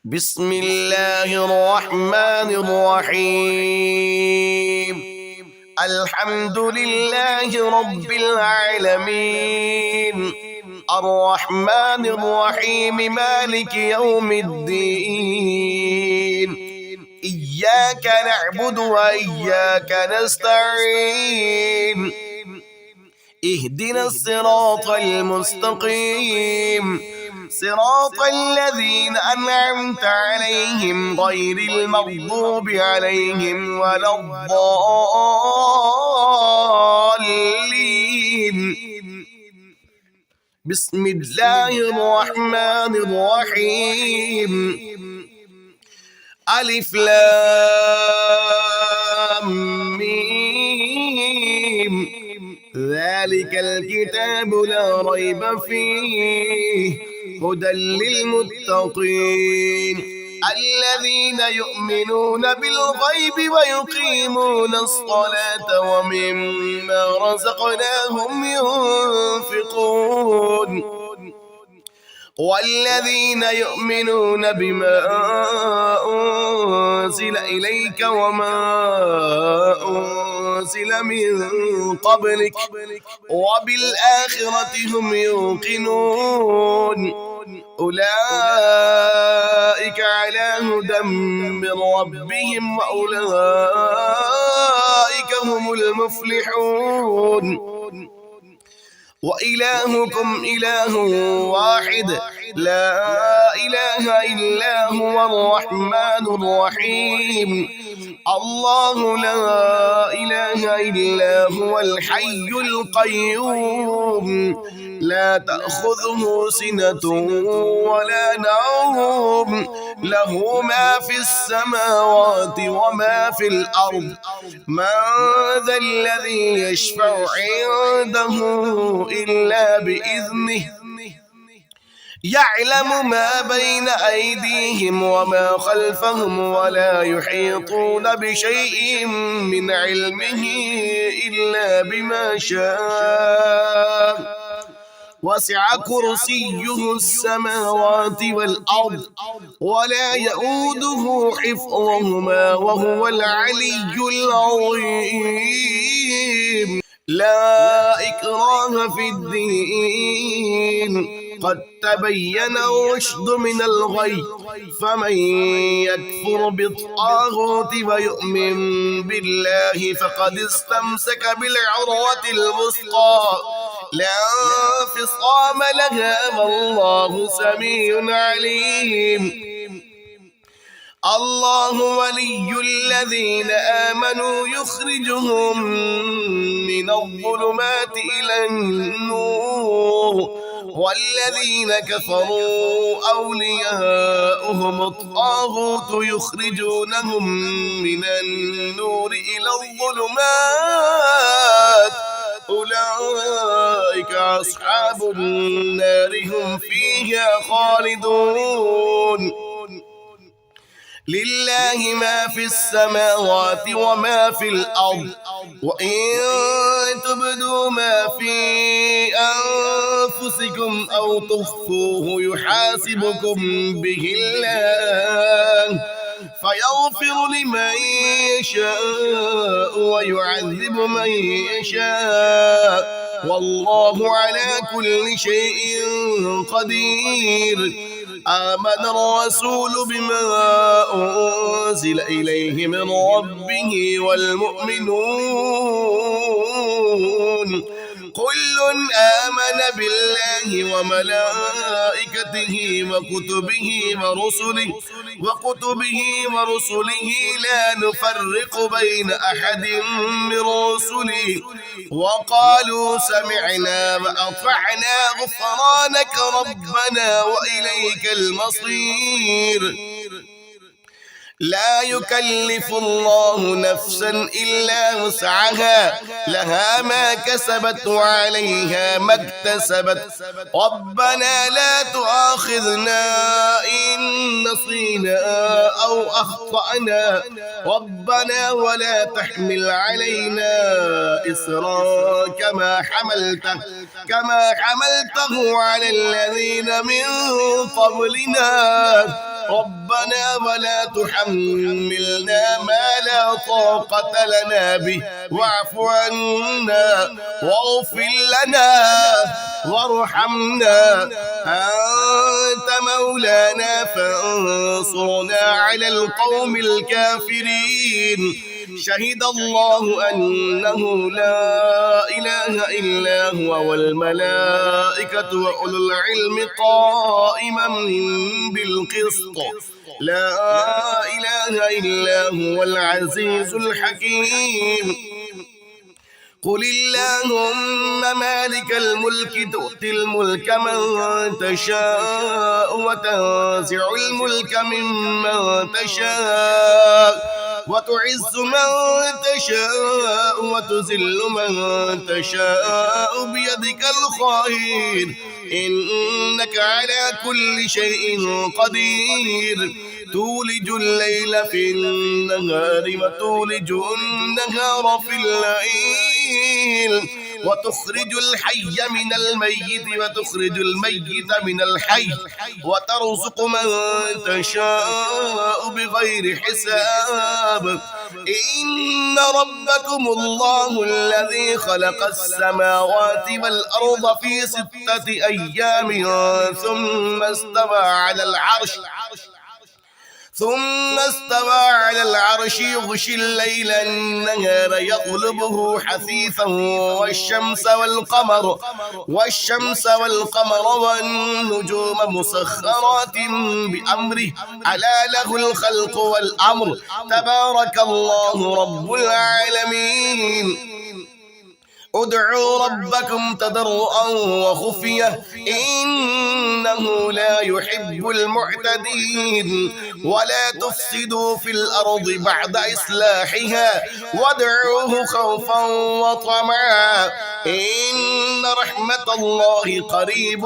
بسم الله الرحمن الرحيم. الحمد لله رب العالمين، الرحمن الرحيم، مالك يوم الدين. إياك نعبد وإياك نستعين، اهدنا الصراط المستقيم، صراط الذين أنعمت عليهم غير المغضوب عليهم ولا الضالين. بسم الله الرحمن الرحيم. ألف لام ميم، ذلك الكتاب لا ريب فيه، هدى للمتقين الذين يؤمنون بالغيب ويقيمون الصلاة ومما رزقناهم ينفقون، والذين يؤمنون بما أنزل إليك وما أنزل من قبلك وبالآخرة هم يوقنون، أولئك على هدى من ربهم وأولئك هم المفلحون. وإلهكم إله واحد لا إله إلا هو الرحمن الرحيم. الله لا إله إلا هو الحي القيوم، لا تأخذه سنة ولا نوم، له ما في السماوات وما في الأرض. من ذا الذي يشفع عنده إلا بإذنه، يعلم ما بين أيديهم وما خلفهم ولا يحيطون بشيء من علمه إلا بما شاء، وسع كرسيه السماوات والأرض ولا يؤوده حفظهما وهو العلي العظيم. لا إكراه في الدين، قد تبين الرشد من الغي، فمن يكفر بالطاغوت ويؤمن بالله فقد استمسك بالعروة الوثقى لا انفصام لها، والله سميع عليم. الله ولي الذين آمنوا يخرجهم من الظلمات إلى النور، والذين كفروا أولياؤهم الطاغوت يخرجونهم من النور إلى الظلمات، أولئك أصحاب النار هم فيها خالدون. لله ما في السماوات وما في الأرض، وإن تبدوا ما في أنفسكم أو تخفوه يحاسبكم به الله، فيغفر لمن يشاء ويعذب من يشاء، والله على كل شيء قدير. آمن الرسول بما أنزل إليه من ربه والمؤمنون كل آمن بالله وملائكته وكتبه ورسله لا نفرق بين أحد من رسله، وقالوا سمعنا وأطعنا غفرانك ربنا وإليك المصير. لا يكلف الله نفسا إلا وسعها، لها ما كسبت وعليها ما اكتسبت. ربنا لا تؤاخذنا إن نسينا أو أخطأنا، ربنا ولا تحمل علينا إصرا كما حملته على الذين من قبلنا، ربنا ولا تحملنا ما لا طاقة لنا به واعف عنا واغفر لنا وارحمنا أنت مولانا فانصرنا على القوم الكافرين شهد الله أنه لا إله إلا هو والملائكة وأولو العلم قائما بالقسط لا إله إلا هو العزيز الحكيم قل اللهم مالك الملك تؤتي الملك من تشاء وتنزع الملك ممن تشاء وتعز من تشاء وتذل من تشاء بيدك الخير إنك على كل شيء قدير تولج الليل في النهار وتولج النهار في الليل وتخرج الحي من الميت وتخرج الميت من الحي وترزق من تشاء بغير حساب إن ربكم الله الذي خلق السماوات والأرض في 6 أيام ثم استوى على العرش يغشي الليل النهار يطلبه حثيثا والشمس والقمر والنجوم مسخرات بأمره ألا له الخلق والأمر تبارك الله رب العالمين ادعوا ربكم تضرعا وخفية إنه لا يحب المعتدين ولا تفسدوا في الأرض بعد إصلاحها وادعوه خوفا وطمعا إن رحمة الله قريب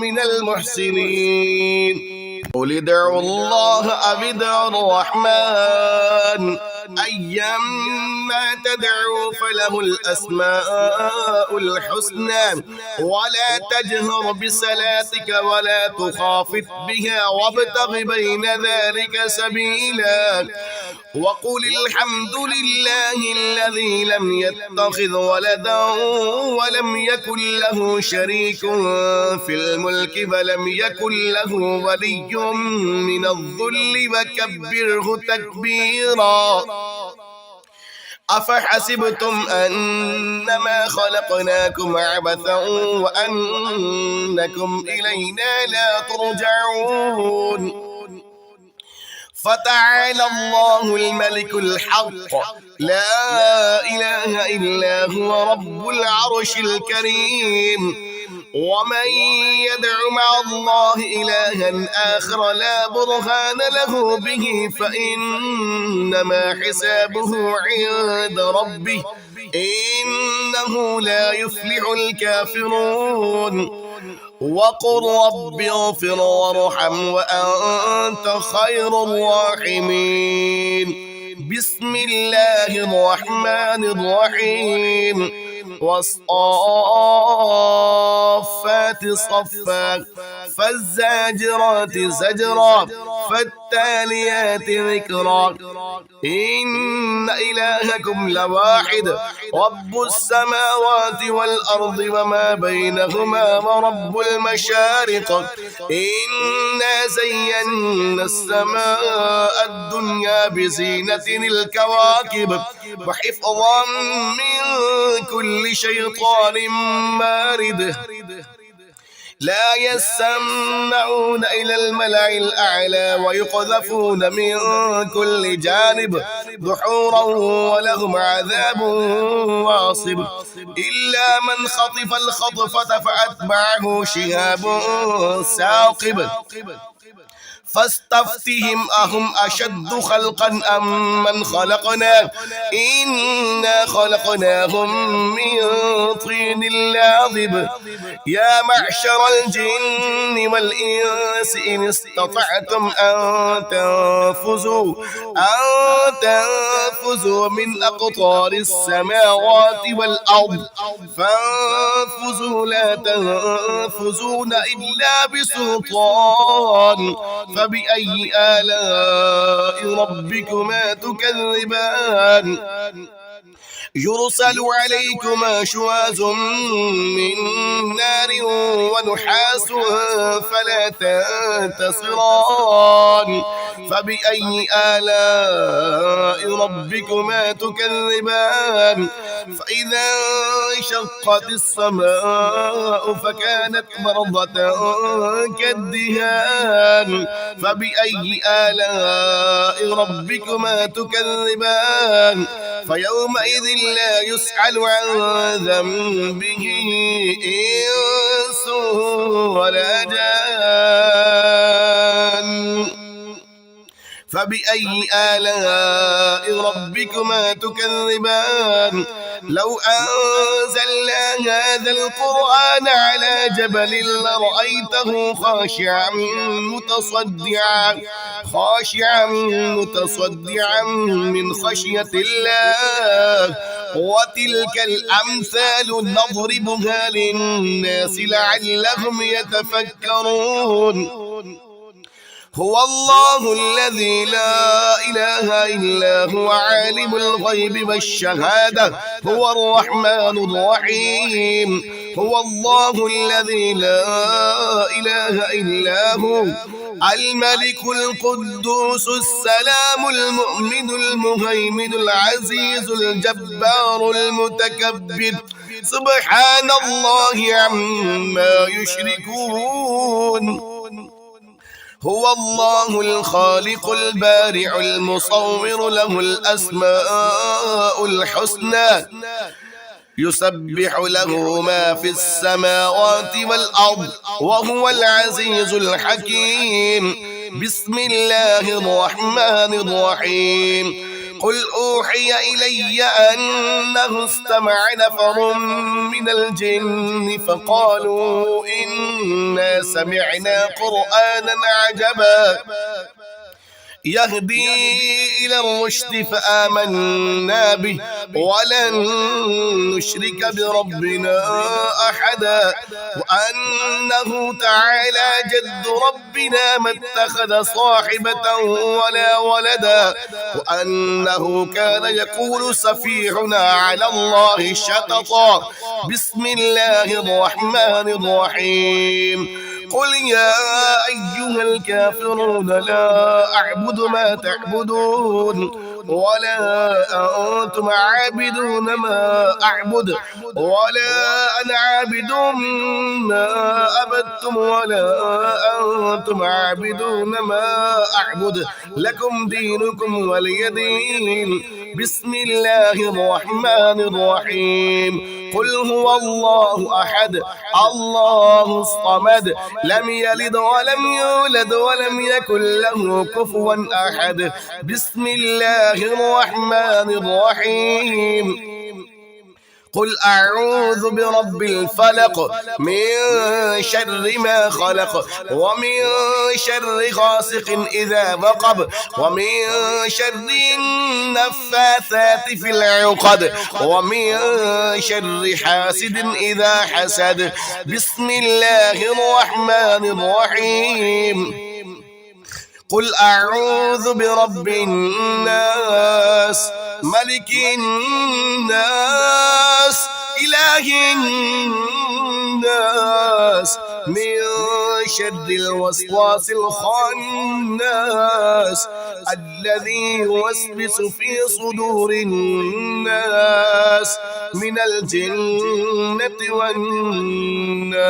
من المحسنين قل ادعوا الله أو ادعوا الرحمن أيما تدعوا فله الأسماء الحسنى ولا تجهر بصلاتك ولا تخافت بها وابتغ بين ذلك سبيلا وقل الحمد لله الذي لم يتخذ ولدا ولم يكن له شريك في الملك ولم يكن له ولي من الذل وكبره تكبيرا أفحسبتم أنما خلقناكم عبثا وأنكم إلينا لا ترجعون فتعالى الله الملك الحق لا إله إلا هو رب العرش الكريم ومن يدع مع الله إلها آخر لا برهان له به فإنما حسابه عند ربه إنه لا يفلح الكافرون وقل رب اغفر وارحم وأنت خير الراحمين بسم الله الرحمن الرحيم والصافات صفا فالزاجرات زجرا فالتاليات ذكرا إن إلهكم لواحد رب السماوات والأرض وما بينهما ورب المشارق إنا زينا السماء الدنيا بزينة الكواكب وحفظا من كل شيطان مارد لا يسمعون إلى الملأ الأعلى ويقذفون من كل جانب دحورا ولهم عذاب واصب إلا من خطف الخطفة فأتبعه شهاب ثاقب فاستفتهم أهم أشد خلقا أم من خلقنا إنا خلقناهم من طين لاذب يا معشر الجن والإنس إن استطعتم أن تنفذوا من أقطار السماوات والأرض فانفذوا لا تنفذون إلا بسلطان فبأي آلاء ربكما تكذبان يرسل عليكما شواظ من نار ونحاس فلا تنتصران فبأي آلاء ربكما تكذبان فإذا انشقت السماء فكانت مرضة كالدهان فبأي آلاء ربكما تكذبان فيومئذ لا يسأل عن ذنبه إنس ولا جان فبأي آلاء ربكما تكذبان لو أنزلنا هذا القرآن على جبل لرأيته خاشعا متصدعا من خشية الله وتلك الأمثال نضربها للناس لعلهم يتفكرون هو الله الذي لا إله إلا هو عالم الغيب والشهادة هو الرحمن الرحيم هو الله الذي لا إله إلا هو الملك القدوس السلام المؤمن المهيمن العزيز الجبار المتكبر سبحان الله عما يشركون هو الله الخالق البارع المصور له الأسماء الحسنى يسبح له ما في السماوات والأرض وهو العزيز الحكيم بسم الله الرحمن الرحيم قل أوحي إلي أنه استمع نفر من الجن فقالوا إنا سمعنا قرآنا عجبا يهدي إلى الرشد فآمنا به ولن نشرك بربنا أحدا وأنه تعالى جد ربنا ما اتخذ صاحبة ولا ولدا وأنه كان يقول سفيهنا على الله شططا بسم الله الرحمن الرحيم قل يا أيها الكافرون لا أعبد ما تعبدون ولا أنتم عابدون ما أعبد ولا أنا عابد ما عبدتم ولا أنتم عابدون ما أعبد لكم دينكم ولي دين بسم الله الرحمن الرحيم قل هو الله أحد الله الصمد لم يلد ولم يولد ولم يكن له كفوا أحد بسم الله الرحمن الرحيم قل أعوذ برب الفلق من شر ما خلق ومن شر غاسق إذا وقب ومن شر النفاثات في العقد ومن شر حاسد إذا حسد بسم الله الرحمن الرحيم قل أعوذ برب الناس ملك الناس إله الناس من شر الوسواس الخناس الذي يوسوس في صدور الناس من الجنة والناس.